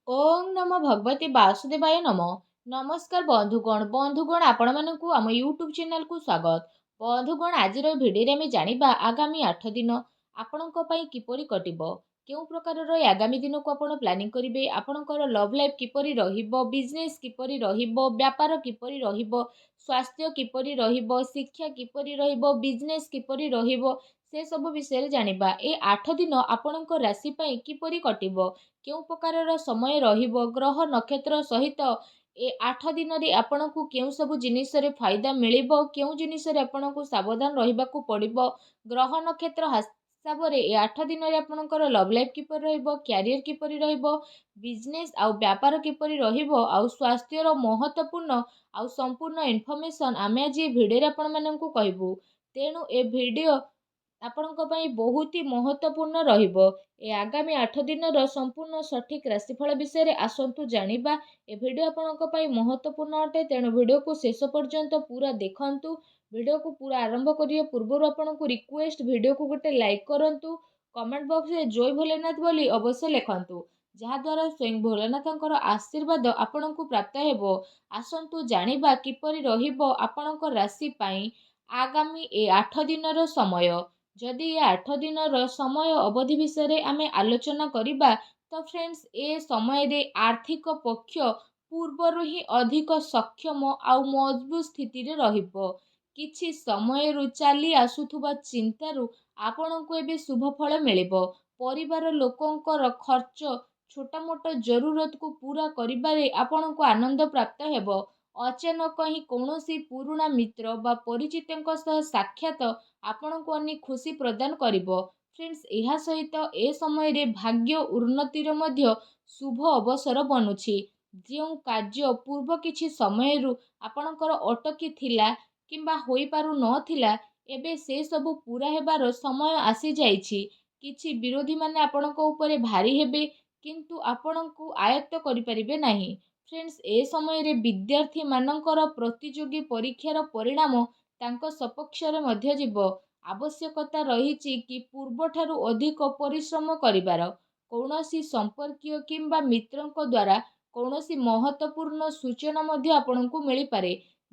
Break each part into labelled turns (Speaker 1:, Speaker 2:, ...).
Speaker 1: ओम नमो भगवते वासुदेवाय नमो। नमस्कार बंधुगण आपण मानकु आम यूट्यूब चैनल को स्वागत। बंधुगण आज भिडियो में जानिबा आगामी 8 दिन आपणक पई किपरि कटिबो, केउ प्रकार आगामी दिन को आपण प्लानिंग करिवे, आपणकर लव लाइफ किपरि रहिबो, बिजनेस किपरि रहिबो, व्यापार किपरि रहिबो, स्वास्थ्य किपरि रहिबो, शिक्षा किपरि रहिबो, बिजनेस किपरि रहिबो, से सब विषय जानिबा। ए 8 दिन आपणक राशि पई किपरि कटिबो, केउ प्रकार समय रहिबो, ग्रह नक्षत्र सहित ए 8 दिन रे आपणकु केउ सब जिनिस रे फायदा मिलिबो, केउ जिनिस रे आपणकु सावधान रहिबाकु पड़िबो। ग्रह नक्षत्र हिसाब रे ए 8 दिन रे आपणकर लव लाइफ किपर रहिबो, कैरियर किपर रहिबो, बिजनेस आउ व्यापार किपर रहिबो, आउ स्वास्थ्य रो महत्वपूर्ण आउ संपूर्ण इन्फॉर्मेशन आमे आज ए भिडियो रे आपण माननकु कहबो। तेणु ए भिडियो ଆପଣଙ୍କ ପାଇଁ ବହୁତ ହି ମହତ୍ୱପୂର୍ଣ୍ଣ ରହିବ। ଏ ଆଗାମୀ 8 ଦିନର ସମ୍ପୂର୍ଣ୍ଣ ସଠିକ୍ ରାଶିଫଳ ବିଷୟରେ ଆସନ୍ତୁ ଜାଣିବା। ଏ ଭିଡ଼ିଓ ଆପଣଙ୍କ ପାଇଁ ମହତ୍ୱପୂର୍ଣ୍ଣ ଅଟେ, ତେଣୁ ଭିଡ଼ିଓକୁ ଶେଷ ପର୍ଯ୍ୟନ୍ତ ପୁରା ଦେଖନ୍ତୁ। ଭିଡ଼ିଓକୁ ପୁରା ଆରମ୍ଭ କରିବା ପୂର୍ବରୁ ଆପଣଙ୍କୁ ରିକ୍ୱେଷ୍ଟ, ଭିଡ଼ିଓକୁ ଗୋଟେ ଲାଇକ୍ କରନ୍ତୁ। କମେଣ୍ଟ ବକ୍ସରେ ଜୟ ଭୋଲେନାଥ ବୋଲି ଅବଶ୍ୟ ଲେଖନ୍ତୁ, ଯାହାଦ୍ୱାରା ସ୍ୱୟଂ ଭୋଲେନାଥଙ୍କର ଆଶୀର୍ବାଦ ଆପଣଙ୍କୁ ପ୍ରାପ୍ତ ହେବ। ଆସନ୍ତୁ ଜାଣିବା କିପରି ରହିବ ଆପଣଙ୍କ ରାଶି ପାଇଁ ଆଗାମୀ ଏ 8 ଦିନର ସମୟ। जदि ये 8 दिन समय अवधि विषय आमे आलोचना करिबा, तो फ्रेंड्स ए समय रे आर्थिक पक्ष पूर्वर ही अधिक सक्षम आउ मजबूत स्थिति रे रहिबो। किछि समय रु चली आसुथुबा चिंतारु आपनकु एबे शुभ फल मिलिबो। परिवार लोकंकर खर्च, छोटा मोटा जरूरत को पूरा करिबारे आपनकु आनंद प्राप्त हेबो। अचानक ही कौनसी पुराना मित्र बा परिचितଙ୍କ सह साक्षात आपनकु अनेक खुशी प्रदान करिबो। फ्रेंड्स एहा सहित ए समय रे भाग्य उन्नतिर मध्य शुभ अवसर बनुछि। जो कार्य पूर्व किछि समय रु आपनकर अटकी थिला किंबा होई पारु नथिला, एबे से सब पूरा हेबार समय आसी जाइछि। किछि विरोधी माने आपनक ऊपर भारी हेबे, किंतु आपनकु आयत्त करि परिबे नाही। फ्रेंड्स ए समय रे विद्यार्थी मानकर प्रतियोगी परीक्षार परिणाम तांको सपक्ष रे मध्य जीव। आवश्यकता रहिछि कि पूर्वठारु अधिक परिश्रम करिबार। कौनसी संपर्कीय किंबा मित्रଙ୍କ द्वारा कौनसी महत्वपूर्ण सूचना मध्य आपनकु मिली पारे,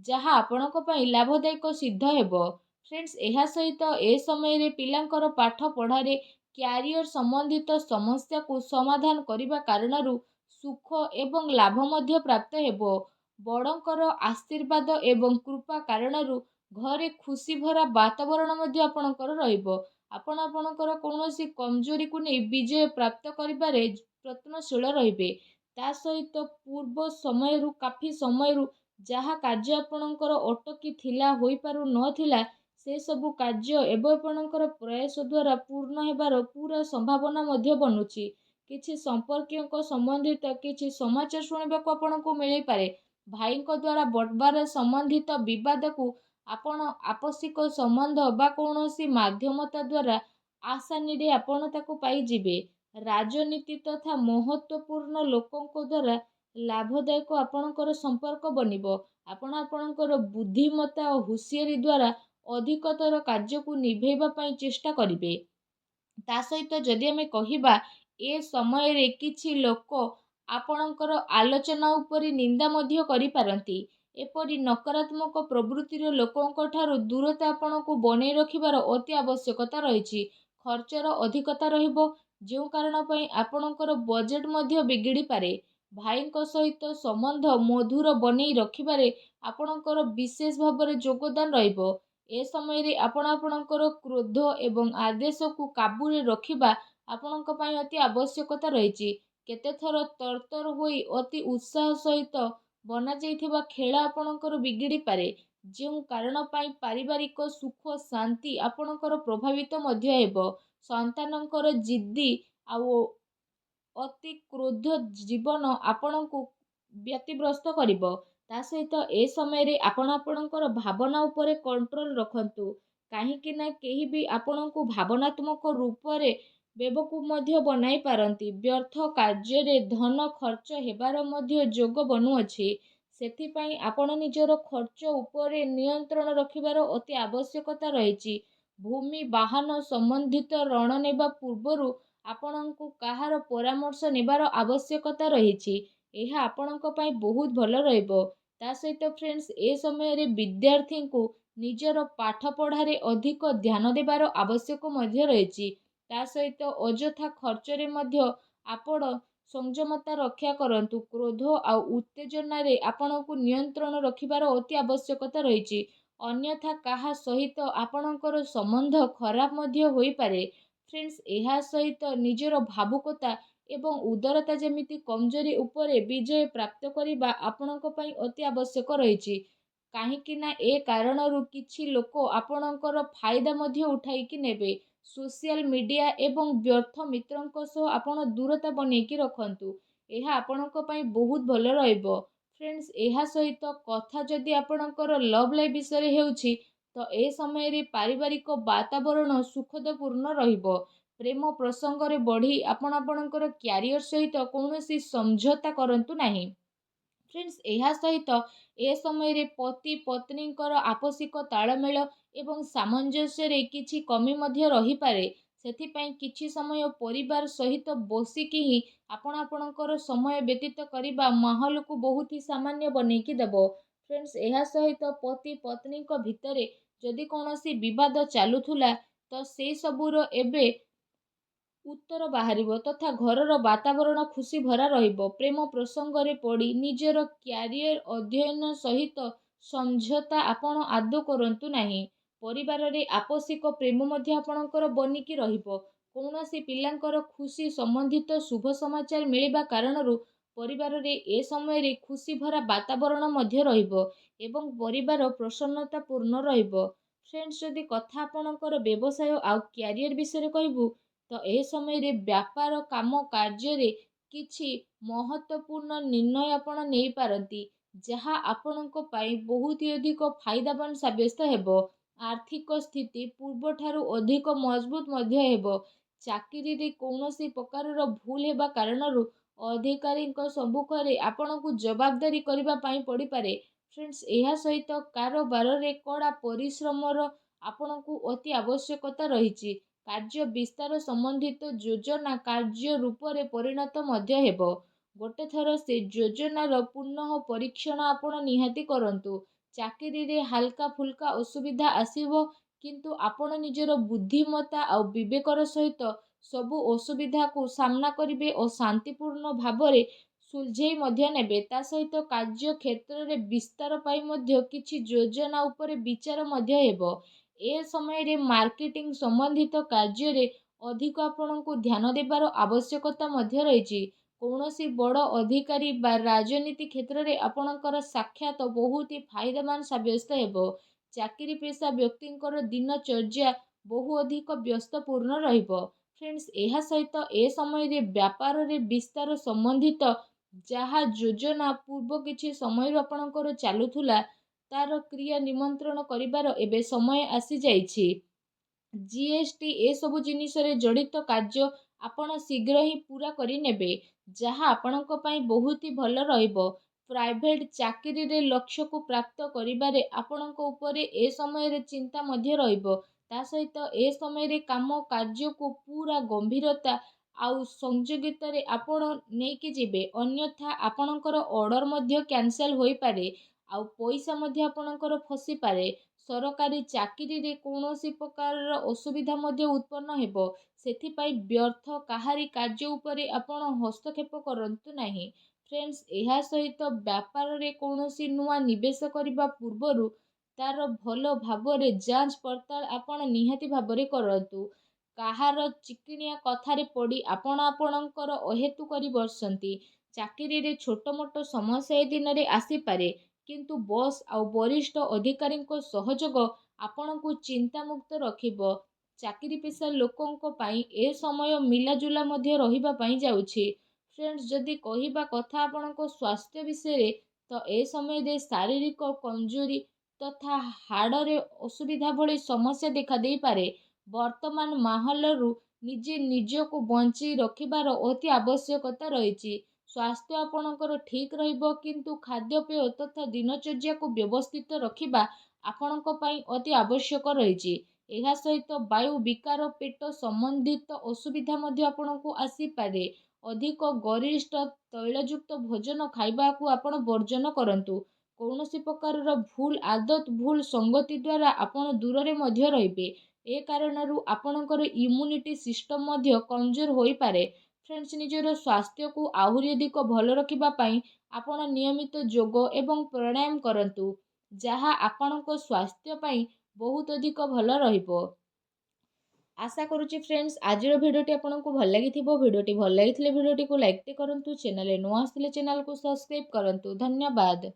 Speaker 1: जहा आपनक पई लाभदायक सिद्ध हेबो। फ्रेंड्स एहा सहित ए समय रे पिलांकर पाठ पढ़ारे कैरियर संबंधित समस्या को समाधान करिबा कारणरु सुख एवं लाभ मध्य प्राप्त हेबो। बड़ंकर आशीर्वाद एवं कृपा कारणरु घरे खुशी भरा वातावरण मध्य आपणकर रहिबो। आपण आपणकर कौनसी कमजोरी को नहीं विजय प्राप्त करिबारे प्रयत्नशील रहिबे। ता सहित पूर्व समय रु काफी समय रु जहा कार्य आपणकर अटकी थिला होई पारु नथिला, से सबु कार्य एवं आपणकर प्रयास द्वारा पूर्ण हेबार पूरा संभावना मध्य बनुछि। किछि संपर्कीय संबंधित किछि समाचार शुणिबाकु आपणकु मिली पारे। भाईଙ୍କ द्वारा बटबार संबंधित विवाद को आपण आपसिक संबंध बा कौनसी माध्यमता द्वारा आसानी रे आपण ताको पाई जिबे। राजनीति तथा महत्वपूर्ण लोकंको द्वारा लाभदायक आपणकर संपर्क बनिबो। आपण आपणकर बुद्धिमत्ता और हुशियारी द्वारा अधिकतर कार्य को निभेबा पई चेष्टा करिवे। ता सहित जदि आमे कहिबा, ए समय रे किछि लोक आपणकर आलोचना उपरि निंदा मध्य करि पारंती। एपरि नकारात्मक प्रवृत्तिर लोकंक ठारू दूरता आपणकु बनै रखिबार अति आवश्यकता रहिछि। खर्चर अधिकता रहिबो, जो कारण पई आपणकर बजेट मध्य बिगिड़ी पारे। भाईଙ୍କ सहित संबंध मधुर बनै रखिबारे आपणकर विशेष भाବରେ योगदान रहिबो। ए समय रे आपण आपणकर क्रोध एवं आदेश को काबू रे रखिबा आपणक पई अति आवश्यकता रहिछि। केते थर तरतर होई अति उत्साह सहित बना जाइथिबा खेल आपणकर बिगिड़ी पारे, जो कारण पई पारिवारिक सुख शांति आपणकर प्रभावित मध्य हेबो। संतानकर जिद्दी आउ अति क्रोध जीवन आपणकु व्यतिग्रस्त करिबो। ता सहित ए समय रे आपण आपणकर भावना उपरे कंट्रोल रखंतु, काहेकि ना केही भी आपणकु भावनात्मक रूप रे बेवकूफ मध्य बनाई पारंती। व्यर्थ कार्य रे धन खर्च हेबार मध्य जोग बनुअछि। सेथि पई आपण निजर खर्च उपरे नियंत्रण रखिबार अति आवश्यकता रहिछि। भूमि वाहन संबंधित ऋण नेबा पूर्वरु ଆପଣଙ୍କୁ କାହାର ପରାମର୍ଶ ନେବାର ଆବଶ୍ୟକତା ରହିଛି। ଏହା ଆପଣଙ୍କ ପାଇଁ ବହୁତ ଭଲ ରହିବ। ତା ସହିତ ଫ୍ରେଣ୍ଡସ୍, ଏ ସମୟରେ ବିଦ୍ୟାର୍ଥୀଙ୍କୁ ନିଜର ପାଠ ପଢ଼ାରେ ଅଧିକ ଧ୍ୟାନ ଦେବାର ଆବଶ୍ୟକ ମଧ୍ୟ ରହିଛି। ତା ସହିତ ଅଯଥା ଖର୍ଚ୍ଚରେ ମଧ୍ୟ ଆପଣ ସଂଯମତା ରକ୍ଷା କରନ୍ତୁ। କ୍ରୋଧ ଆଉ ଉତ୍ତେଜନାରେ ଆପଣଙ୍କୁ ନିୟନ୍ତ୍ରଣ ରଖିବାର ଅତି ଆବଶ୍ୟକତା ରହିଛି। ଅନ୍ୟଥା କାହା ସହିତ ଆପଣଙ୍କର ସମ୍ବନ୍ଧ ଖରାପ ମଧ୍ୟ ହୋଇପାରେ। ଫ୍ରେଣ୍ଡସ୍, ଏହା ସହିତ ନିଜର ଭାବୁକତା ଏବଂ ଉଦାରତା ଯେମିତି କମଜୋରି ଉପରେ ବିଜୟ ପ୍ରାପ୍ତ କରିବା ଆପଣଙ୍କ ପାଇଁ ଅତି ଆବଶ୍ୟକ ରହିଛି। କାହିଁକି ନା ଏ କାରଣରୁ କିଛି ଲୋକ ଆପଣଙ୍କର ଫାଇଦା ମଧ୍ୟ ଉଠାଇକି ନେବେ। ସୋସିଆଲ ମିଡ଼ିଆ ଏବଂ ବ୍ୟର୍ଥ ମିତ୍ରଙ୍କ ସହ ଆପଣ ଦୂରତା ବନେଇକି ରଖନ୍ତୁ। ଏହା ଆପଣଙ୍କ ପାଇଁ ବହୁତ ଭଲ ରହିବ। ଫ୍ରେଣ୍ଡସ୍, ଏହା ସହିତ କଥା ଯଦି ଆପଣଙ୍କର ଲଭ୍ ଲାଇଫ୍ ବିଷୟରେ ହେଉଛି, ତ ଏ ସମୟରେ ପାରିବାରିକ ବାତାବରଣ ସୁଖଦପୂର୍ଣ୍ଣ ରହିବ। ପ୍ରେମ ପ୍ରସଙ୍ଗରେ ବଢ଼ି ଆପଣ ଆପଣଙ୍କର କ୍ୟାରିୟର ସହିତ କୌଣସି ସମଝୋତା କରନ୍ତୁ ନାହିଁ। ଫ୍ରେଣ୍ଡସ୍, ଏହା ସହିତ ଏ ସମୟରେ ପତି ପତ୍ନୀଙ୍କର ଆପୋଷିକ ତାଳମେଳ ଏବଂ ସାମଞ୍ଜସ୍ୟରେ କିଛି କମି ମଧ୍ୟ ରହିପାରେ। ସେଥିପାଇଁ କିଛି ସମୟ ପରିବାର ସହିତ ବସିକି ହିଁ ଆପଣ ଆପଣଙ୍କର ସମୟ ବ୍ୟତୀତ କରିବା ମାହୋଲକୁ ବହୁତ ହି ସାମାନ୍ୟ ବନେଇକି ଦେବ। ଫ୍ରେଣ୍ଡସ୍, ଏହା ସହିତ ପତି ପତ୍ନୀଙ୍କ ଭିତରେ ଯଦି କୌଣସି ବିବାଦ ଚାଲୁଥିଲା, ତ ସେ ସବୁର ଏବେ ଉତ୍ତର ବାହାରିବ ତଥା ଘରର ବାତାବରଣ ଖୁସି ଭରା ରହିବ। ପ୍ରେମ ପ୍ରସଙ୍ଗରେ ପଡ଼ି ନିଜର କ୍ୟାରିୟର ଅଧ୍ୟୟନ ସହିତ ସମଝୋତା ଆପଣ ଆଦୌ କରନ୍ତୁ ନାହିଁ। ପରିବାରରେ ଆପୋଷିକ ପ୍ରେମ ମଧ୍ୟ ଆପଣଙ୍କର ବନିକି ରହିବ। କୌଣସି ପିଲାଙ୍କର ଖୁସି ସମ୍ବନ୍ଧିତ ଶୁଭ ସମାଚାର ମିଳିବା କାରଣରୁ ପରିବାରରେ ଏ ସମୟରେ ଖୁସି ଭରା ବାତାବରଣ ମଧ୍ୟ ରହିବ ଏବଂ ପରିବାର ପ୍ରସନ୍ନତାପୂର୍ଣ୍ଣ ରହିବ। ଫ୍ରେଣ୍ଡସ୍, ଯଦି କଥା ଆପଣଙ୍କର ବ୍ୟବସାୟ ଆଉ କ୍ୟାରିୟର ବିଷୟରେ କହିବୁ, ତ ଏ ସମୟରେ ବ୍ୟାପାର କାମ କାର୍ଯ୍ୟରେ କିଛି ମହତ୍ତ୍ୱପୂର୍ଣ୍ଣ ନିର୍ଣ୍ଣୟ ଆପଣ ନେଇପାରନ୍ତି, ଯାହା ଆପଣଙ୍କ ପାଇଁ ବହୁତ ଅଧିକ ଫାଇଦାବାନ ସାବ୍ୟସ୍ତ ହେବ। ଆର୍ଥିକ ସ୍ଥିତି ପୂର୍ବଠାରୁ ଅଧିକ ମଜବୁତ ମଧ୍ୟ ହେବ। ଚାକିରିରେ କୌଣସି ପ୍ରକାରର ଭୁଲ ହେବା କାରଣରୁ ଅଧିକାରୀଙ୍କ ସମ୍ମୁଖରେ ଆପଣଙ୍କୁ ଜବାବଦାରୀ କରିବା ପାଇଁ ପଡ଼ିପାରେ। ଫ୍ରେଣ୍ଡସ୍, ଏହା ସହିତ କାରବାରରେ କଡ଼ା ପରିଶ୍ରମର ଆପଣଙ୍କୁ ଅତି ଆବଶ୍ୟକତା ରହିଛି। କାର୍ଯ୍ୟ ବିସ୍ତାର ସମ୍ବନ୍ଧିତ ଯୋଜନା କାର୍ଯ୍ୟ ରୂପରେ ପରିଣତ ମଧ୍ୟ ହେବ। ଗୋଟେ ଥର ସେ ଯୋଜନାର ପୁନଃ ପରୀକ୍ଷଣ ଆପଣ ନିହାତି କରନ୍ତୁ। ଚାକିରିରେ ହାଲକା ଫୁଲକା ଅସୁବିଧା ଆସିବ, କିନ୍ତୁ ଆପଣ ନିଜର ବୁଦ୍ଧିମତ୍ତା ଆଉ ବିବେକର ସହିତ ସବୁ ଅସୁବିଧାକୁ ସାମ୍ନା କରିବେ ଓ ଶାନ୍ତିପୂର୍ଣ୍ଣ ଭାବରେ ସୁଲଝେଇ ମଧ୍ୟ ନେବେ। ତା ସହିତ କାର୍ଯ୍ୟ କ୍ଷେତ୍ରରେ ବିସ୍ତାର ପାଇଁ ମଧ୍ୟ କିଛି ଯୋଜନା ଉପରେ ବିଚାର ମଧ୍ୟ ହେବ। ଏ ସମୟରେ ମାର୍କେଟିଂ ସମ୍ବନ୍ଧିତ କାର୍ଯ୍ୟରେ ଅଧିକ ଆପଣଙ୍କୁ ଧ୍ୟାନ ଦେବାର ଆବଶ୍ୟକତା ମଧ୍ୟ ରହିଛି। କୌଣସି ବଡ଼ ଅଧିକାରୀ ବା ରାଜନୀତି କ୍ଷେତ୍ରରେ ଆପଣଙ୍କର ସାକ୍ଷାତ ବହୁତ ଫାଇଦାମାନ ସାବ୍ୟସ୍ତ ହେବ। ଚାକିରି ପେଶା ବ୍ୟକ୍ତିଙ୍କର ଦିନଚର୍ଯ୍ୟା ବହୁ ଅଧିକ ବ୍ୟସ୍ତପୂର୍ଣ୍ଣ ରହିବ। ଫ୍ରେଣ୍ଡସ୍, ଏହା ସହିତ ଏ ସମୟରେ ବ୍ୟାପାରରେ ବିସ୍ତାର ସମ୍ବନ୍ଧିତ ଯାହା ଯୋଜନା ପୂର୍ବ କିଛି ସମୟରୁ ଆପଣଙ୍କର ଚାଲୁଥିଲା, ତାର କ୍ରିୟା ନିମନ୍ତ୍ରଣ କରିବାର ଏବେ ସମୟ ଆସିଯାଇଛି। ଜିଏସ୍ଟି ଏସବୁ ଜିନିଷରେ ଜଡ଼ିତ କାର୍ଯ୍ୟ ଆପଣ ଶୀଘ୍ର ହିଁ ପୂରା କରିନେବେ, ଯାହା ଆପଣଙ୍କ ପାଇଁ ବହୁତ ହି ଭଲ ରହିବ। ପ୍ରାଇଭେଟ୍ ଚାକିରିରେ ଲକ୍ଷ୍ୟକୁ ପ୍ରାପ୍ତ କରିବାରେ ଆପଣଙ୍କ ଉପରେ ଏ ସମୟରେ ଚିନ୍ତା ମଧ୍ୟ ରହିବ। ତା ସହିତ ଏ ସମୟରେ କାମ କାର୍ଯ୍ୟକୁ ପୁରା ଗମ୍ଭୀରତା ଆଉ ସଂଯୋଗିତାରେ ଆପଣ ନେଇକି ଯିବେ। ଅନ୍ୟଥା ଆପଣଙ୍କର ଅର୍ଡ଼ର ମଧ୍ୟ କ୍ୟାନସେଲ୍ ହୋଇପାରେ ଆଉ ପଇସା ମଧ୍ୟ ଆପଣଙ୍କର ଫସିପାରେ। ସରକାରୀ ଚାକିରିରେ କୌଣସି ପ୍ରକାରର ଅସୁବିଧା ମଧ୍ୟ ଉତ୍ପନ୍ନ ହେବ। ସେଥିପାଇଁ ବ୍ୟର୍ଥ କାହାରି କାର୍ଯ୍ୟ ଉପରେ ଆପଣ ହସ୍ତକ୍ଷେପ କରନ୍ତୁ ନାହିଁ। ଫ୍ରେଣ୍ଡସ୍, ଏହା ସହିତ ବ୍ୟାପାରରେ କୌଣସି ନୂଆ ନିବେଶ କରିବା ପୂର୍ବରୁ ତାର ଭଲ ଭାବରେ ଯାଞ୍ଚ ପଡ଼ତାଳ ଆପଣ ନିହାତି ଭାବରେ କରନ୍ତୁ। କାହାର ଚିକିଣିଆ କଥାରେ ପଡ଼ି ଆପଣ ଆପଣଙ୍କର ଅହେତୁ କରି ବସନ୍ତି। ଚାକିରିରେ ଛୋଟ ମୋଟ ସମସ୍ୟା ଏ ଦିନରେ ଆସିପାରେ, କିନ୍ତୁ ବସ୍ ଆଉ ବରିଷ୍ଠ ଅଧିକାରୀଙ୍କ ସହଯୋଗ ଆପଣଙ୍କୁ ଚିନ୍ତାମୁକ୍ତ ରଖିବ। ଚାକିରି ପେଶା ଲୋକଙ୍କ ପାଇଁ ଏ ସମୟ ମିଲାଜୁଲା ମଧ୍ୟ ରହିବା ପାଇଁ ଯାଉଛି। ଫ୍ରେଣ୍ଡସ୍, ଯଦି କହିବା କଥା ଆପଣଙ୍କ ସ୍ୱାସ୍ଥ୍ୟ ବିଷୟରେ, ତ ଏ ସମୟରେ ଶାରୀରିକ କମଜୋରି ତଥା ହାଡ଼ରେ ଅସୁବିଧା ଭଳି ସମସ୍ୟା ଦେଖାଦେଇପାରେ। ବର୍ତ୍ତମାନ ମାହୋଲରୁ ନିଜେ ନିଜକୁ ବଞ୍ଚେଇ ରଖିବାର ଅତି ଆବଶ୍ୟକତା ରହିଛି। ସ୍ୱାସ୍ଥ୍ୟ ଆପଣଙ୍କର ଠିକ୍ ରହିବ, କିନ୍ତୁ ଖାଦ୍ୟପେୟ ତଥା ଦିନଚର୍ଯ୍ୟାକୁ ବ୍ୟବସ୍ଥିତ ରଖିବା ଆପଣଙ୍କ ପାଇଁ ଅତି ଆବଶ୍ୟକ ରହିଛି। ଏହା ସହିତ ବାୟୁ ବିକାର, ପେଟ ସମ୍ବନ୍ଧିତ ଅସୁବିଧା ମଧ୍ୟ ଆପଣଙ୍କୁ ଆସିପାରେ। ଅଧିକ ଗରିଷ୍ଠ ତୈଳଯୁକ୍ତ ଭୋଜନ ଖାଇବାକୁ ଆପଣ ବର୍ଜନ କରନ୍ତୁ। କୌଣସି ପ୍ରକାରର ଭୁଲ ଆଦତ, ଭୁଲ ସଙ୍ଗତି ଦ୍ୱାରା ଆପଣ ଦୂରରେ ମଧ୍ୟ ରହିବେ। ଏ କାରଣରୁ ଆପଣଙ୍କର ଇମ୍ୟୁନିଟି ସିଷ୍ଟମ ମଧ୍ୟ କମଜୋର ହୋଇପାରେ। ଫ୍ରେଣ୍ଡସ୍, ନିଜର ସ୍ୱାସ୍ଥ୍ୟକୁ ଆହୁରି ଅଧିକ ଭଲ ରଖିବା ପାଇଁ ଆପଣ ନିୟମିତ ଯୋଗ ଏବଂ ପ୍ରାଣାୟାମ କରନ୍ତୁ, ଯାହା ଆପଣଙ୍କ ସ୍ୱାସ୍ଥ୍ୟ ପାଇଁ ବହୁତ ଅଧିକ ଭଲ ରହିବ। ଆଶା କରୁଛି ଫ୍ରେଣ୍ଡସ୍, ଆଜିର ଭିଡ଼ିଓଟି ଆପଣଙ୍କୁ ଭଲ ଲାଗିଥିବ। ଭିଡ଼ିଓଟି ଭଲ ଲାଗିଥିଲେ ଭିଡ଼ିଓଟିକୁ ଲାଇକ୍ କରନ୍ତୁ। ଚ୍ୟାନେଲରେ ନୂଆ ଆସିଥିଲେ ଚ୍ୟାନେଲକୁ ସବସ୍କ୍ରାଇବ୍ କରନ୍ତୁ। ଧନ୍ୟବାଦ।